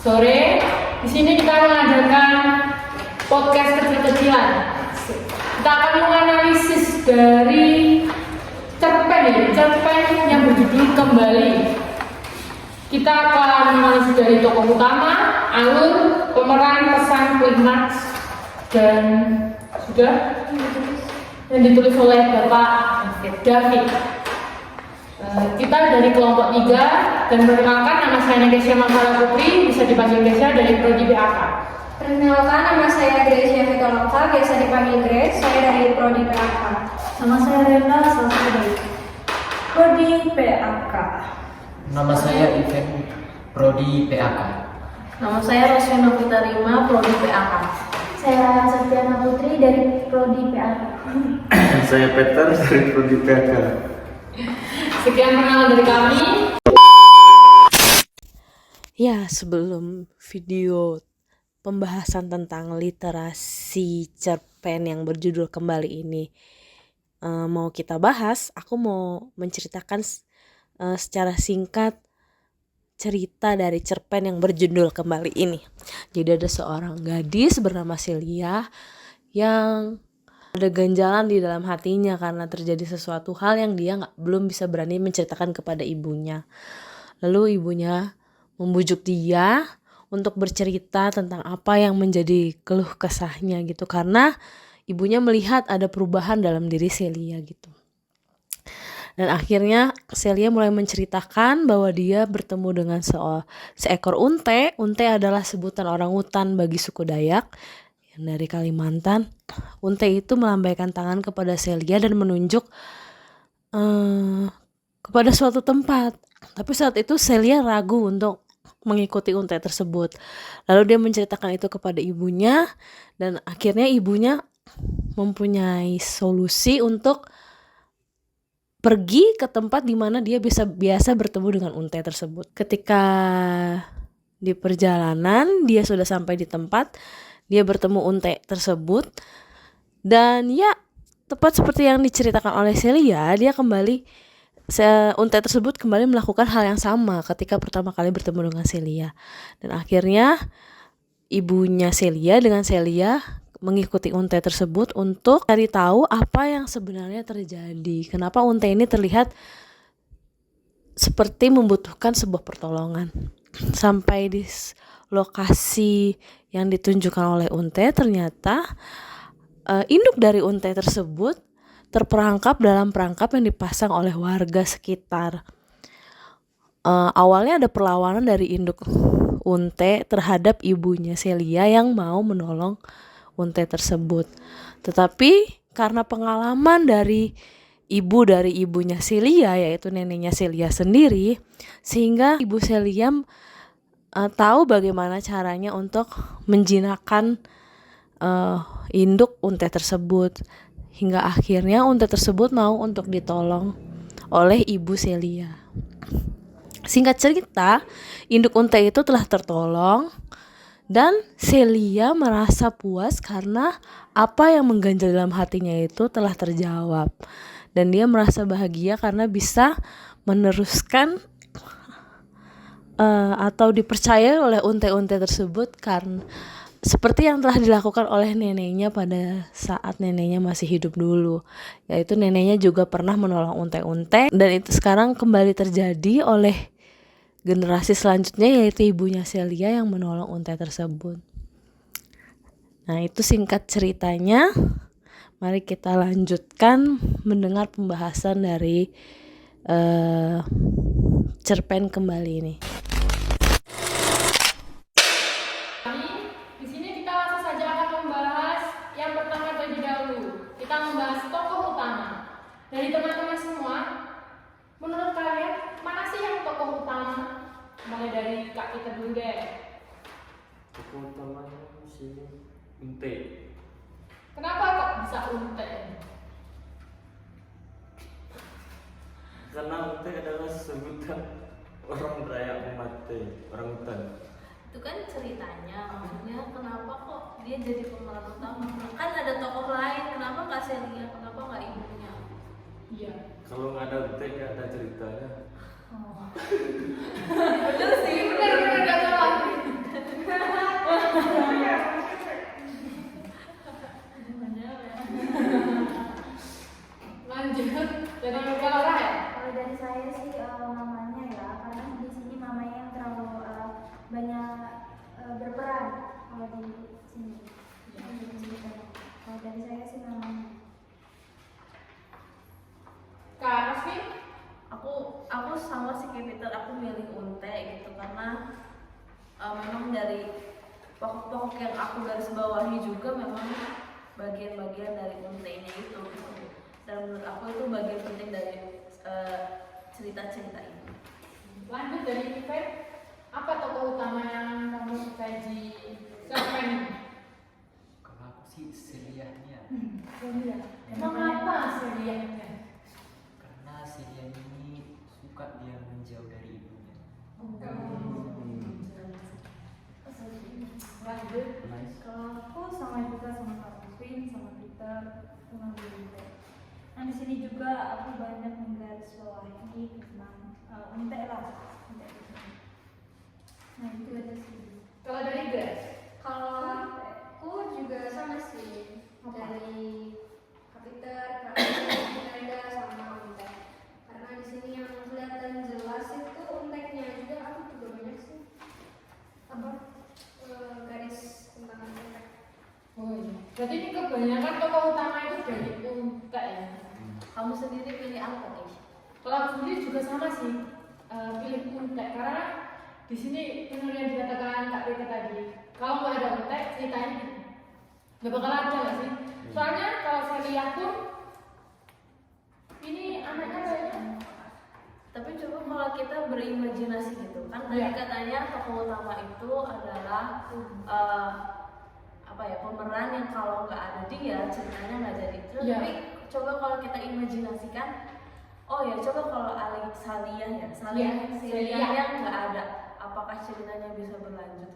sore. Di sini kita mengadakan podcast kecil-kecilan. Kita akan menganalisis dari cerpen yang berjudul Kembali. Kita akan menganalisis dari tokoh utama, alur, pemeran, pesan, klimaks, dan sudah yang ditulis oleh Bapak David. Kita dari kelompok 3 dan perkenalkan, nama saya Negesia Mangkala Putri, bisa dipanggil Gesia dari Prodi PAK. Perkenalkan, nama saya Gracia Vitoloka, biasa dipanggil Grace, saya dari Prodi PAK. Nama saya Rena, salah satu dari Prodi PAK. Nama saya Ivan, Prodi PAK. Nama saya Rosvina Fitarima, Prodi PAK. Saya Septiana Putri dari Prodi PAK. Saya Peter dari Prodi PAK. Sekian perkenalan dari kami. Ya, sebelum video pembahasan tentang literasi cerpen yang berjudul Kembali ini mau kita bahas, aku mau menceritakan secara singkat cerita dari cerpen yang berjudul Kembali ini. Jadi ada seorang gadis bernama Celia yang ada ganjalan di dalam hatinya karena terjadi sesuatu hal yang dia belum bisa berani menceritakan kepada ibunya. Lalu ibunya membujuk dia untuk bercerita tentang apa yang menjadi keluh kesahnya gitu, karena ibunya melihat ada perubahan dalam diri Celia gitu. Dan akhirnya Celia mulai menceritakan bahwa dia bertemu dengan seekor unte. Unte adalah sebutan orang hutan bagi suku Dayak yang dari Kalimantan. Unte itu melambaikan tangan kepada Celia dan menunjuk kepada suatu tempat. Tapi saat itu Celia ragu untuk mengikuti unte tersebut. Lalu dia menceritakan itu kepada ibunya, dan akhirnya ibunya mempunyai solusi untuk pergi ke tempat di mana dia biasa bertemu dengan unte tersebut. Ketika di perjalanan dia sudah sampai di tempat, dia bertemu unte tersebut, dan ya tepat seperti yang diceritakan oleh Celia, unte tersebut kembali melakukan hal yang sama ketika pertama kali bertemu dengan Celia. Dan akhirnya ibunya Celia dengan Celia mengikuti unte tersebut untuk cari tahu apa yang sebenarnya terjadi. Kenapa unte ini terlihat seperti membutuhkan sebuah pertolongan. Sampai di lokasi yang ditunjukkan oleh unte, ternyata induk dari unte tersebut terperangkap dalam perangkap yang dipasang oleh warga sekitar. Awalnya ada perlawanan dari induk unte terhadap ibunya Celia yang mau menolong unte tersebut. Tetapi karena pengalaman dari ibunya Celia, yaitu neneknya Celia sendiri, sehingga ibu Celia tahu bagaimana caranya untuk menjinakkan induk unte tersebut. Hingga akhirnya unte tersebut mau untuk ditolong oleh ibu Celia. Singkat cerita, induk unte itu telah tertolong dan Celia merasa puas karena apa yang mengganjal dalam hatinya itu telah terjawab. Dan dia merasa bahagia karena bisa meneruskan atau dipercaya oleh unte-unte tersebut, karena seperti yang telah dilakukan oleh neneknya pada saat neneknya masih hidup dulu, yaitu neneknya juga pernah menolong unte-unte, dan itu sekarang kembali terjadi oleh generasi selanjutnya, yaitu ibunya Celia yang menolong unte tersebut. Nah, itu singkat ceritanya. Mari kita lanjutkan mendengar pembahasan dari cerpen Kembali ini. Kita membahas tokoh utama. Dari teman-teman semua, menurut kalian mana sih yang tokoh utama? Mulai dari Kak kita dulu deh. Tokoh utamanya si Unte. Kenapa kok bisa unte? Karena Unte adalah sebutan orang Dayak Umate, orang hutan. Itu kan ceritanya, maksudnya kenapa kok dia jadi pemeran utama? Kan ada tokoh lain, kenapa nggak Celia, kenapa nggak ibunya? Iya. Kalau nggak ada Unte nggak ada ceritanya. Oh. Bener sih, bener gak salah. pokok-pokok yang aku garis bawahi juga memang bagian-bagian dari untainya itu gitu. Dan menurut aku itu bagian penting dari cerita-cerita ini. Lanjut dari Ivan, apa tokoh utama yang kamu sukai di cerpen ini? Kalau aku sih Seliahnya, Celia. Emang apa Celianya? karena Celia ini suka dia menjauh dari ibunya. Lanjut. Nice. Kalau aku sama juga sama Kak Alvin, sama Peter, mengambil Unte. Nah di sini juga aku banyak menggarisbawahi tentang Unte lah. Unte itu. Nah itu aja sih. Kalau dari Grace, Kalau aku juga sama sih dari Kak Peter, Kak Alvin, Reda sama Unte. Karena di sini yang kelihatan jelas itu Unteknya juga aku juga banyak sih. Apa? Garis tentang Untek. oh iya. Berarti ini kebanyakan tokoh utama itu dari Unta ya. Kamu sendiri pilih apa, Ish? Kalau aku sendiri juga sama sih, pilih Unta karena di sini benar yang dikatakan Kak Rita tadi. Kalau nggak ada Unta, ceritanya nggak bakal ada nggak sih? Soalnya kalau saya lihat pun ini anaknya kayaknya Tapi coba kalau kita berimajinasi gitu kan tadi Iya. katanya tokoh utama itu adalah apa ya, pemeran yang kalau nggak ada dia ceritanya nggak jadi. Terus Iya. tapi coba kalau kita imajinasikan, oh ya coba kalau Saliyah ya, Saliyah Iya, Saliyahnya nggak ada, apakah ceritanya bisa berlanjut?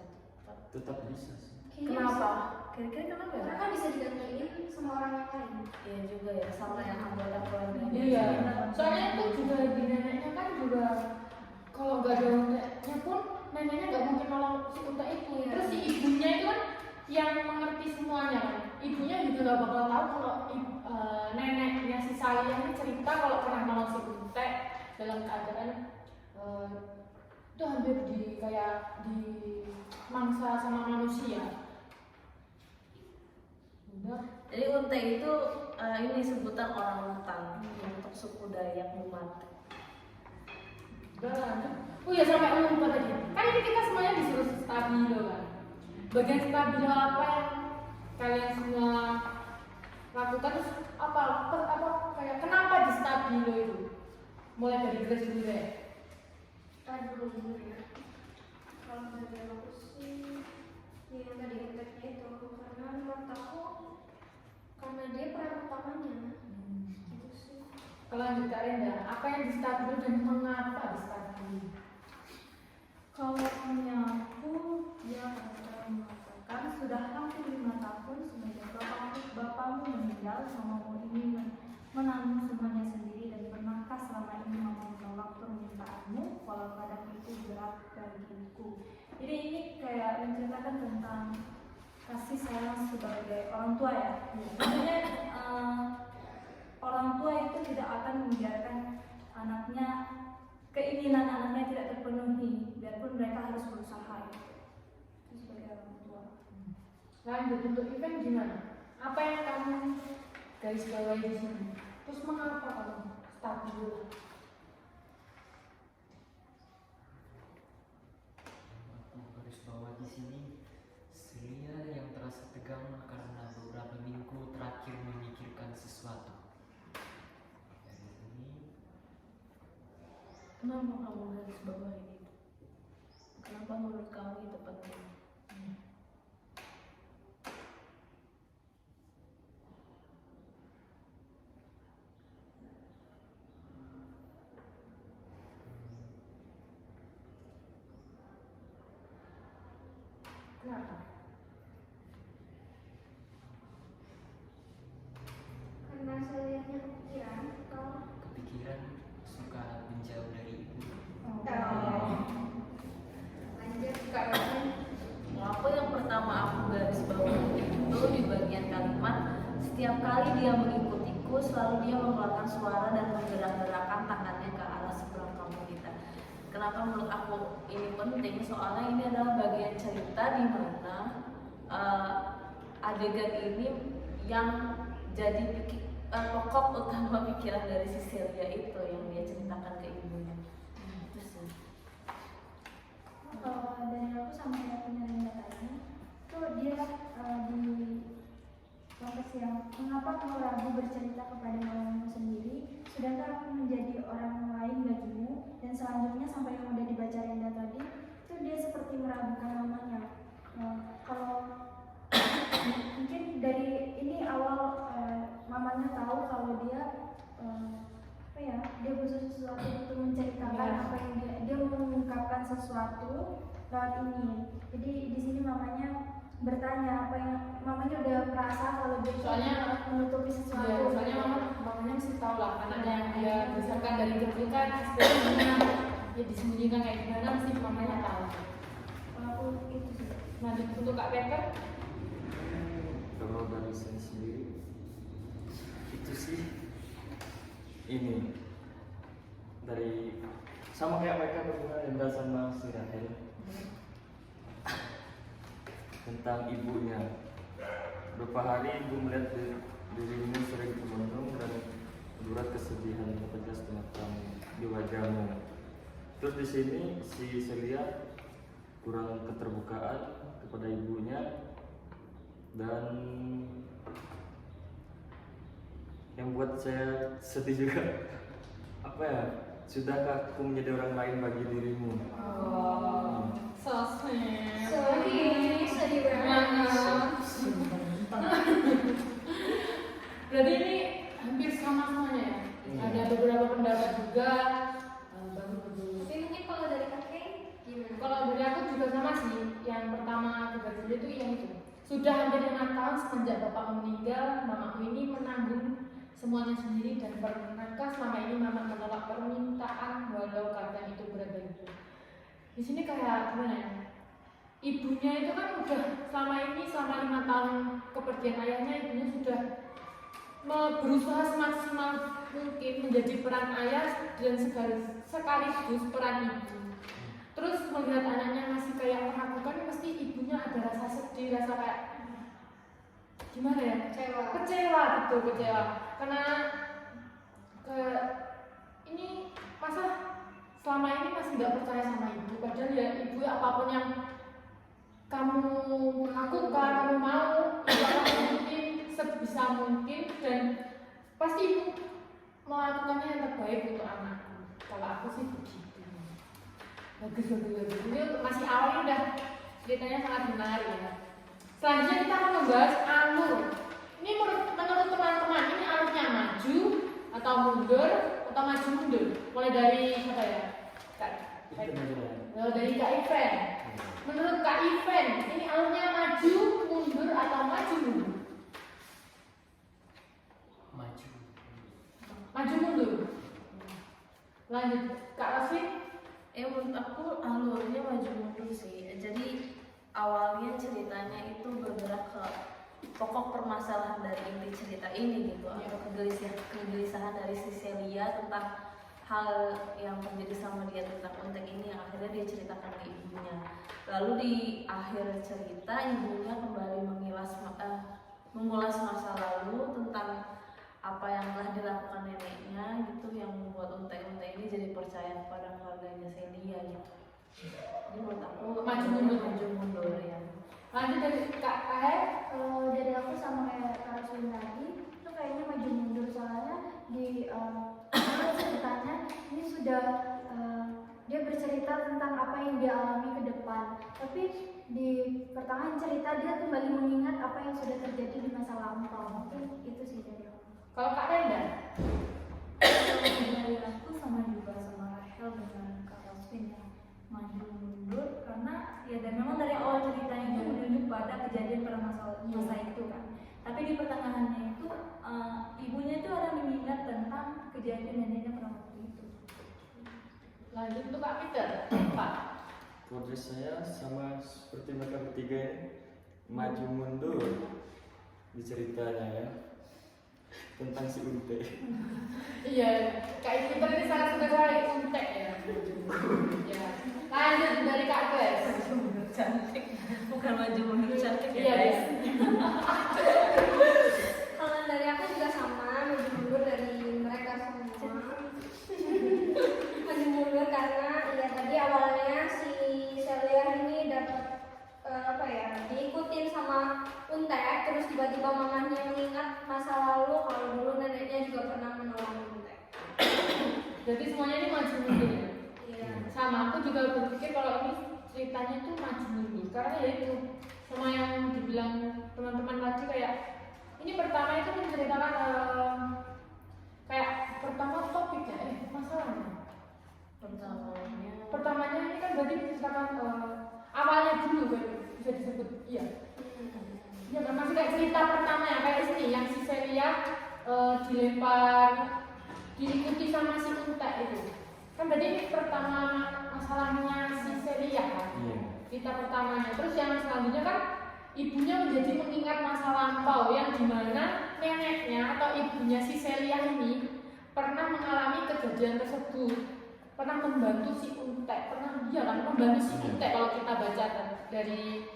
Tetap bisa sih. Kenapa? Kira-kira kenapa ya? Karena bisa digantiin sama orang yang lain. Iya juga ya, sama yang anggota keluarganya. iya. Soalnya itu juga di neneknya kan juga kalau nggak ada Untanya pun neneknya nggak mungkin nolong si Unta itu. Iya. Terus si ibunya itu kan yang mengerti semuanya kan. Ibunya juga nggak bakal tahu kalau neneknya si Saliyah ini cerita kalau pernah nolong si Unta dalam keadaan itu hampir di kayak di mangsa sama manusia. Udah. Jadi Unte itu ini sebutan orang hutan untuk suku Dayak Mumat. Udah lanjut. Oh ya sampai lupa tadi. Kan ini kita semuanya disuruh stabilo kan. Bagian stabilo apa yang kalian semua lakukan terus apa kayak kenapa di stabilo itu? Mulai dari Grace dulu deh. Dulu ya. Kalau dari aku sih, yang tadi Unteknya itu karena menurut aku karena dia peran utamanya. Gitu sih. Kalau lanjut Kak Renda, apa yang di stabilo dan mengapa di stabilo? Kalau aku dia akan mengatakan sudah hampir 5 tahun semenjak bapakmu meninggal, mamamu ini menanggung semuanya sendiri dan pernahkah selama ini mama menolak permintaanmu walau kadang itu berat bagiku. Jadi ini kayak menceritakan tentang kasih sayang sebagai orang tua ya. Maksudnya orang tua itu tidak akan membiarkan anaknya keinginan anaknya tidak terpenuhi biarpun mereka harus berusaha gitu. Itu sebagai orang tua. Lanjut untuk event gimana? Apa yang kamu garis bawahi di sini? Terus mengapa kamu stabilo? Aku garis bawah di sini Celia yang terasa tegang karena beberapa minggu terakhir memikirkan sesuatu. Dari sini Kenapa kamu garis bawah ini? Kenapa menurut kamu itu penting? Kenapa? Karena saya lihatnya kepikiran kalau kepikiran suka menjauh dari ibu. lanjut Kak Alvin. Kalau aku yang pertama aku garis bawahi itu di bagian kalimat, setiap kali dia mengikutiku selalu dia mengeluarkan suara dan menggerak-gerakkan tangannya ke arah seberang kamu kita. Kenapa menurut aku ini penting? Soalnya ini adalah bagian cerita di mana adegan ini yang jadi pokok utama pikiran dari si Celia itu yang dia ceritakan ke ibunya. Itu sih. Kalau dari aku sama yang punya tadi tampakmu ragu bercerita kepada mamamu sendiri, sudahkah aku menjadi orang lain bagimu? Dan selanjutnya sampai yang udah dibaca Renda tadi, itu dia seperti meragukan mamanya. Kalau mungkin dari ini awal mamanya tahu kalau dia dia butuh sesuatu untuk menceritakan apa yang dia mengungkapkan sesuatu lewat ini. Jadi di sini mamanya bertanya apa yang mamanya udah merasa kalau dia Soalnya menutupi sesuatu. Ya, soalnya mamanya mesti tahu lah anaknya yang dia besarkan dari kecil kan sebenarnya ya disembunyikan kayak gimana mesti mamanya tahu. Kalau aku itu sih. Nah untuk Kak Peter, Kalau dari saya sendiri itu sih ini dari sama kayak mereka berdua Enda sama si Rahel tentang ibunya. Beberapa hari ibu melihat dirimu sering termenung dan berat kesedihan terpejas di wajahmu. Terus di sini si Celia kurang keterbukaan kepada ibunya dan yang buat saya sedih juga sudahkah aku menjadi orang lain bagi dirimu? so sweet. Sedih banget. Berarti ini hampir sama semuanya ya. Ada beberapa pendapat juga. Tapi mungkin kalau dari kakek gimana? Kalau dari aku juga sama sih. Yang pertama dibagi itu yang itu. Sudah hampir 5 tahun semenjak bapak meninggal, mamaku ini menanggung semuanya sendiri dan pernahkah selama ini mama menolak permintaan walau kadang itu berat bagiku. Di sini kayak gimana ya? Ibunya itu kan udah selama 5 tahun kepergian ayahnya, ibunya sudah berusaha semaksimal mungkin menjadi peran ayah dan sekaligus peran ibu. Terus melihat anaknya masih kayak meragukan, pasti ibunya ada rasa sedih, rasa kayak gimana ya? Kecewa gitu, kecewa. Karena ini masa selama ini masih nggak percaya sama ibu. Padahal ya ibu apapun yang kamu lakukan, kamu mau, ibu akan mungkin sebisa mungkin dan pasti ibu melakukannya yang terbaik untuk anakku. Kalau aku sih begitu. Bagus. Ini masih awalnya udah ceritanya sangat menarik ya. Selanjutnya kita akan membahas alur. Ini menurut teman-teman ini alurnya maju atau mundur atau maju mundur. Mulai dari siapa ya? Dari Kak Ivan. Menurut Kak Ivan, ini alurnya maju mundur atau maju mundur? Maju mundur. Lanjut Kak Raffi. Menurut aku alurnya maju mundur sih. Jadi awalnya ceritanya itu bergerak ke pokok permasalahan dari inti cerita ini gitu, atau kegelisahan dari si Celia tentang hal yang terjadi sama dia tentang kontek ini yang akhirnya dia ceritakan ke ibunya. Lalu di akhir cerita ibunya kembali mengulas masa lalu tentang apa yang telah dilakukan neneknya gitu, yang membuat untek-untek ini jadi percaya kepada keluarganya Celia gitu. Jadi menurut aku Maju mundur ya. Lanjut dari Kak Kahe. Kalau dari aku sama kayak Kak Rasul tadi, itu kayaknya maju mundur soalnya di ceritanya ini sudah dia bercerita tentang apa yang dia alami ke depan. Tapi di pertengahan cerita dia kembali mengingat apa yang sudah terjadi di masa lampau. Mungkin itu sih dari aku. Kalau Kak Renda? Dari aku sama juga sama Rahel dengan Kak Rosvin ya, maju mundur karena ya dan memang dari awal ceritanya itu menunjuk pada kejadian pada masa itu kan. Tapi di pertengahannya itu ibunya itu ada mengingat tentang kejadian neneknya pada waktu itu. Lanjut untuk Kak Peter. Pak. Kalau dari saya sama seperti mereka bertiga ini maju mundur di ceritanya ya tentang si Unte. Iya, Kak Peter ini sangat suka sekali untek ya. Ya. Lanjut dari Kak Grace. Cantik, bukan maju mundur cantik ya Iya, guys. Kalau dari aku juga sama, maju mundur dari mereka semua. Maju mundur karena ya tadi awalnya si Celia ini dapat diikutin sama Untek, terus tiba-tiba mamahnya mengingat masa lalu kalau dulu neneknya juga pernah menolong Untek. Jadi semuanya ini maju mundur ya? Iya. Sama, aku juga berpikir kalau ini ceritanya tuh maju mundur karena ya itu sama yang dibilang teman-teman tadi, kayak ini pertama itu menceritakan kayak pertama topiknya masalahnya pertamanya ini kan berarti menceritakan awalnya dulu kan bisa disebut iya kan masih kayak cerita pertama ya, kayak sini yang si Celia dilempar diikuti sama si Untek itu kan berarti ini pertama masalahnya si Celia kan. Iya. Cerita pertamanya, terus yang selanjutnya kan ibunya menjadi mengingat masa lampau yang dimana neneknya atau ibunya si Celia ini pernah mengalami kejadian tersebut, pernah membantu si Untek, pernah dia kan membantu si Untek kalau kita baca dari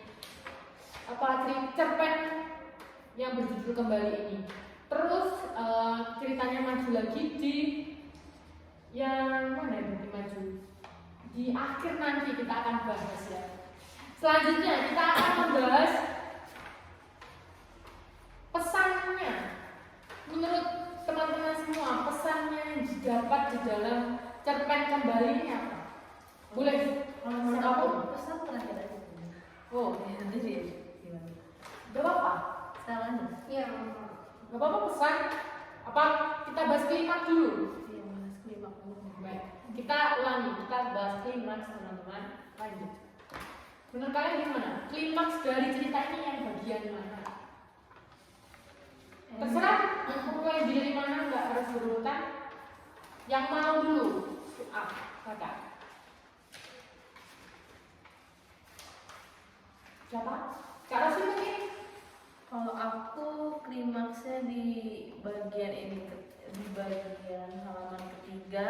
cerpen yang berjudul Kembali ini. Terus ceritanya maju lagi di yang mana yang maju di akhir nanti kita akan bahas ya. Selanjutnya kita akan membahas pesannya. Menurut teman-teman semua, pesannya yang didapat di dalam cerpen Kembali ini apa? Boleh Kalau menurut aku pesan terakhir aja. Oh, Nanti sih gimana? gak apa-apa. Salahnya? Iya. Gak apa-apa pesan. Apa kita bahas klimaks dulu? Iya, mas klimaks dulu. Baik, kita ulangi, kita bahas klimaks teman-teman. Lanjut. Menurut kalian gimana? Klimaks dari cerita ini yang bagian mana? Terserah, mau mulai dari mana, nggak harus berurutan. Yang mau dulu, kata. Siapa? Kak Rosi mungkin? Kalau aku klimaksnya di bagian ini, di bagian halaman ketiga,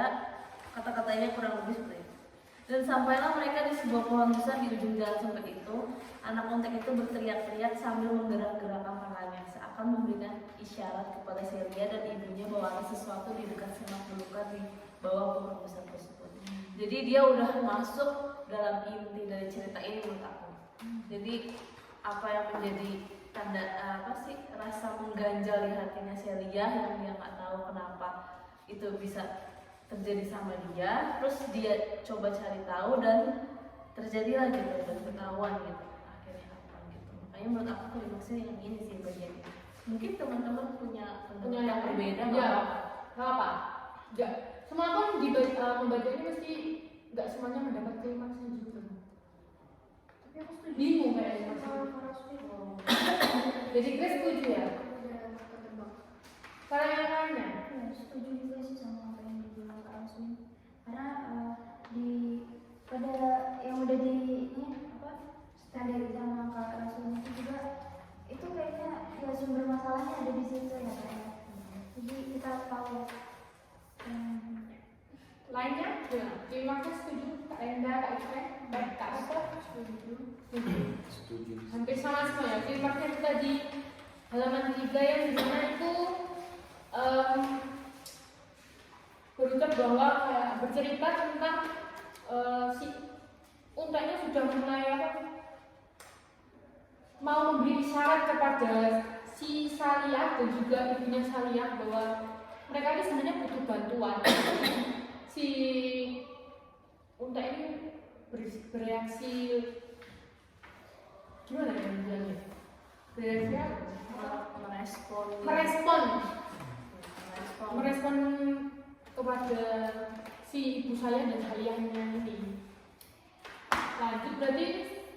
kata-katanya kurang lebih seperti itu. Dan sampailah mereka di sebuah pohon besar di ujung jalan sempit itu. Anak Untek itu berteriak-teriak sambil menggerak-gerakkan tangannya, seakan memberikan isyarat kepada Celia dan ibunya bahwa ada sesuatu di dekat semak belukar di bawah pohon besar tersebut. Jadi dia udah masuk dalam inti dari cerita ini menurut aku. Jadi apa yang menjadi tanda rasa mengganjal di hatinya Celia yang dia nggak tahu kenapa itu bisa terjadi sama dia, terus dia coba cari tahu dan terjadilah gitu dan ketahuan gitu akhirnya apa gitu. Makanya menurut aku klimaksnya yang ini sih bagian ini. Mungkin teman-teman punya yang berbeda ya, nggak apa. Ya, semua pun membaca ini mesti nggak semuanya mendapat klimaksnya juga. Tapi aku setuju. Bingung kayaknya. Jadi Grace setuju ya? Karena yang lainnya? Ya, setuju juga sih sama apa yang dibilang Kak Asmin. Karena pada yang udah di standar sama Kak Asmin itu juga itu kayaknya ya sumber masalahnya ada di situ ya Kak. Jadi kita tahu lainnya? Klimaksnya setuju? Kak Enda, Kak Ismail, baik Kak Asma? Setuju. Hampir sama semua ya. Klimaksnya kita di halaman 3 yang dimana itu berucap bahwa bercerita tentang si Unteknya sudah mulai mau memberi isyarat kepada si Salia dan juga ibunya Salia bahwa mereka ini sebenarnya butuh bantuan. Si Untek ini bereaksi gimana ya bilangnya? Bereaksi merespon kepada si ibu saya dan Saliahnya ini. Lanjut, berarti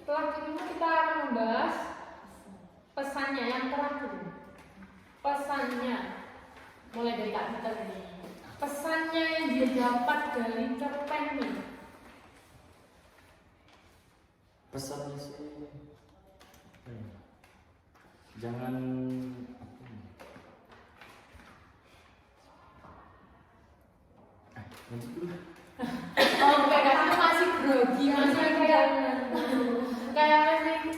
setelah itu kita akan membahas pesannya yang terakhir. Pesannya mulai dari Kak Peter ini. Pesannya yang dia dapat dari cerpen ini. Pesannya sih jangan lanjut dulu. Oh, kamu masih grogi, masih kayak masih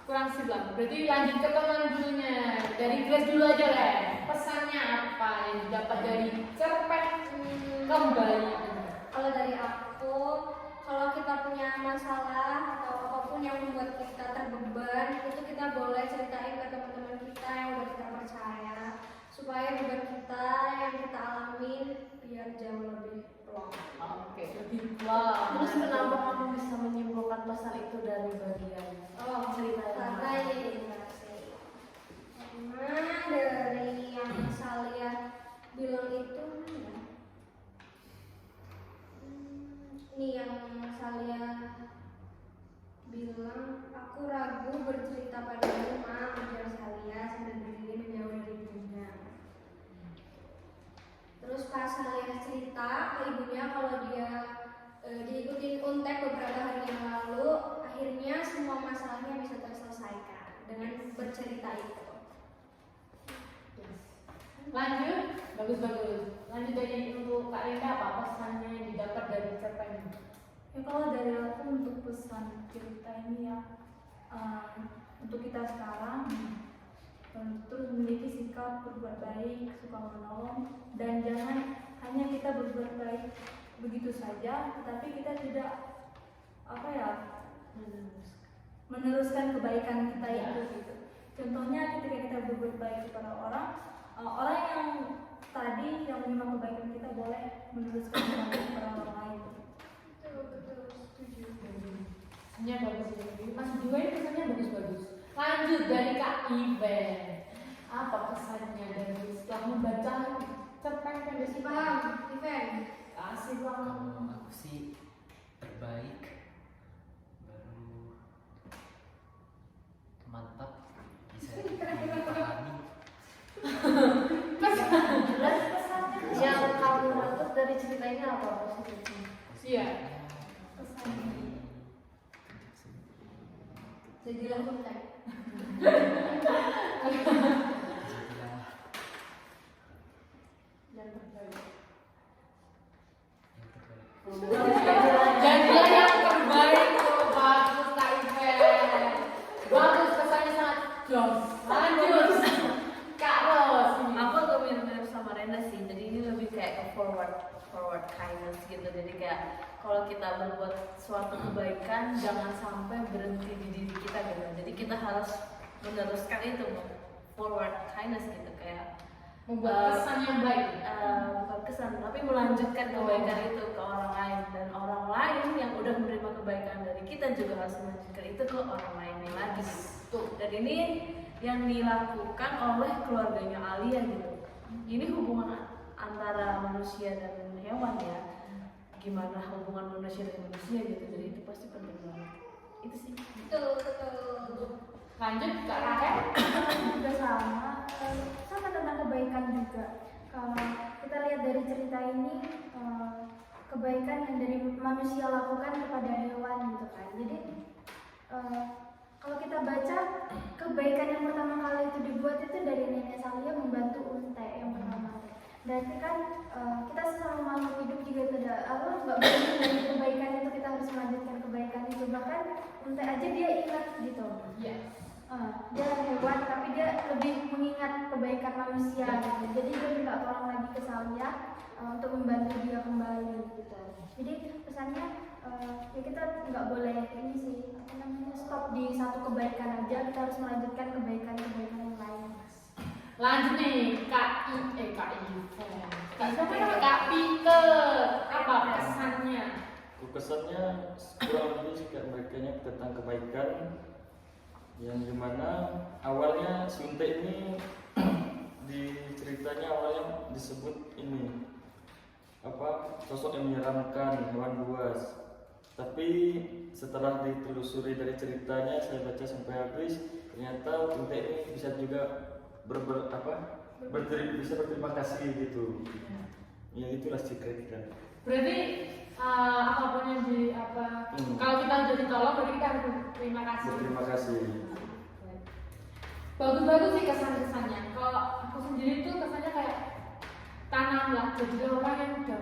kurang sip lah. Berarti lanjut ke teman dulunya. Dari Grace dulu aja lah. Pesannya apa yang didapat dari cerpen Kembali? Kalau dari aku, kalau kita punya masalah atau apapun yang membuat kita terbeban, itu kita boleh Aku ragu bercerita padamu, Ma, ujar Salia sambil berdiri menjauh dari ibunya. Terus pas Salia cerita ke ibunya kalau dia diikutin Untek beberapa hari yang lalu, akhirnya semua masalahnya bisa terselesaikan dengan bercerita itu. Lanjut, bagus. Lanjut dari untuk Kak Linda, apa pesannya yang didapat dari cerpen ini? Ya kalau dari aku untuk pesan cerita ini ya, untuk kita sekarang terus memiliki sikap berbuat baik, suka menolong, dan jangan hanya kita berbuat baik begitu saja, tetapi kita tidak meneruskan kebaikan kita itu gitu. Contohnya ketika kita berbuat baik kepada orang yang tadi yang menerima kebaikan kita boleh meneruskan kebaikan kepada orang lain. Betul, setuju. Pesannya bagus ya. Mas Dua ini pesannya bagus. Lanjut dari Kak Iben. Apa pesannya dari setelah membaca cerpen pendek ini? Paham, Ivan? Kasih Bang. Kalau aku sih terbaik, baru mantap, bisa dipahami. Jelas pesannya yang kamu dapat dari cerita ini apa maksudnya? Iya. Jadilah Untek. Jadilah Yang terbaik. yang terbaik. Jadilah yang terbaik. Bagus Kak Iben. Bagus, pesannya sangat jos. Lanjut. Kak Ros. Aku agak mirip-mirip sama Renda sih, jadi ini lebih kayak ke forward kindness gitu. Jadi kayak kalau kita berbuat suatu kebaikan jangan sampai berhenti di diri kita gitu. Jadi kita harus meneruskan itu, forward kindness gitu, kayak Membuat kesan yang baik. bukan kesan tapi melanjutkan kebaikan itu ke orang lain, dan orang lain yang udah menerima kebaikan dari kita juga harus melanjutkan itu ke orang lainnya lagi gitu. Dan ini yang dilakukan oleh keluarganya Alia gitu. Ini hubungan antara manusia dan hewan ya, gimana hubungan manusia dan manusia gitu, jadi itu pasti penting banget. Itu sih. Betul. Lanjut Kak Rahel. Juga sama tentang kebaikan juga. Kalau kita lihat dari cerita ini, kebaikan yang dari manusia lakukan kepada hewan gitu kan. Jadi kalau kita baca, kebaikan yang pertama kali itu dibuat itu dari nenek Salia membantu Unte yang pertama. Berarti kan kita sesama makhluk hidup juga tidak nggak boleh dari kebaikan itu, kita harus melanjutkan kebaikan itu. Bahkan Unte aja dia ingat gitu. Yes. Dia hewan tapi dia lebih mengingat kebaikan manusia gitu. Jadi dia minta tolong lagi ke Salia untuk membantu dia kembali gitu. Jadi pesannya ya kita nggak boleh ini sih stop di satu kebaikan aja, kita harus melanjutkan kebaikan yang lain. Lanjut nih Kak Pike. Apa kesannya? Kesannya kurang lebih kayak mereka tentang kebaikan, yang dimana awalnya Sunte ini di ceritanya awalnya disebut ini sosok yang menyeramkan, hewan buas. Tapi setelah ditelusuri dari ceritanya, saya baca sampai habis, ternyata Sunte ini bisa juga bisa berterima kasih gitu. Ya itulah sih kira-kira. Berarti apapun yang kalau kita udah ditolong berarti kita harus berterima kasih. Berterima kasih. Bagus sih kesan-kesannya. Kalau aku sendiri tuh kesannya kayak tanamlah jadi orang yang udah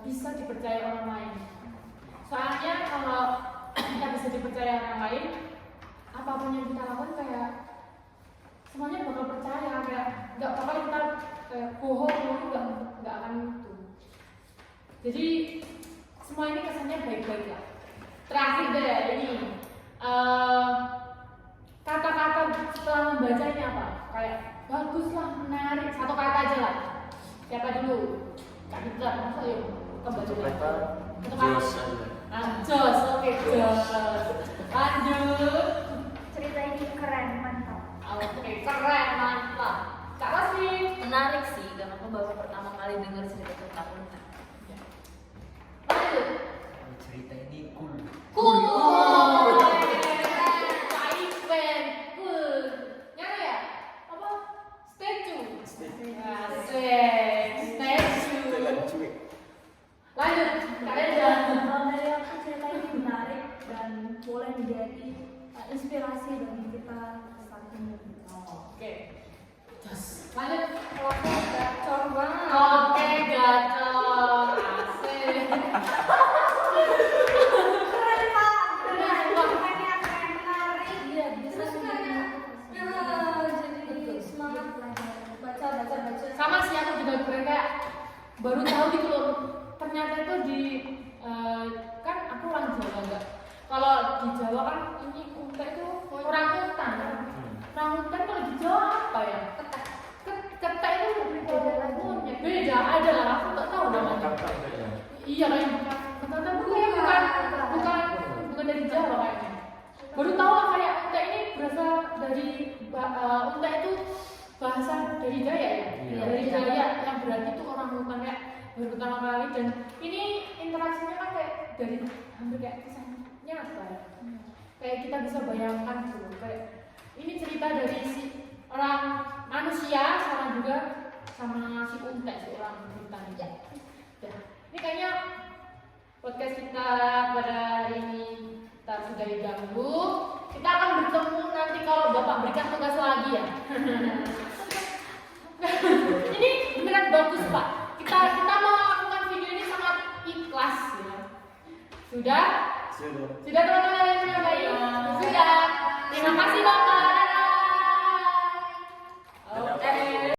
bisa dipercaya orang lain. Soalnya kalau kita bisa dipercaya orang lain, apapun yang kita lakukan kayak semuanya bakal percaya, kayak nggak bakal kita bohong, nggak akan itu. Jadi semua ini kesannya baik-baik lah. Terakhir deh ini kata-kata setelah membacanya apa? Kayak baguslah, menarik. Satu kata aja lah. Siapa dulu? Kak Dika, masa yuk Satu kata jos aja. Jos, oke jos. Lanjut. Cerita ini keren, mantap. Oke, keren, mantap. Kak Rosmi. Menarik sih, karena aku baru pertama kali dengar cerita tentang Untek. Lanjut. Cerita ini cool. Cool. Kak inspirasi bagi kita saat ini. Oke. Terus lanjut. Oke, gacor banget. Oke, gacor. Asik. Keren Pak, keren. Makanya keren, menarik. Iya, bisa Terus kayak jadi semangat baca. Sama sih aku juga kayak baru tahu gitu loh. Ternyata itu di kan aku orang Jawa enggak. Kalau di Jawa kan ini unta itu orang hutan. Orang hutan kalau di Jawa apa ya? Ketek itu monyet. Beda ada lah, aku nggak tahu namanya. Iya kayak bukan dari Jawa kayaknya. Baru tahu lah kayak unta ini berasal dari unta itu bahasa dari Jaya ya. Iya. Dari Jaya yang berarti itu orang hutan kayak baru pertama kali, dan ini interaksinya kan kayak dari hampir kayak kisah nyata ya. Kayak kita bisa bayangkan gitu kayak ini cerita dari si orang manusia sama juga sama si unta, si orang hutan ya. Ini kayaknya podcast kita pada hari ini kita sudah diganggu. Kita akan bertemu nanti kalau Bapak berikan tugas lagi ya. Ini beneran bagus Pak. Kita mau melakukan video ini sangat ikhlas ya. Sudah teman-teman yang sudah baik. Sudah. Terima kasih Bapak.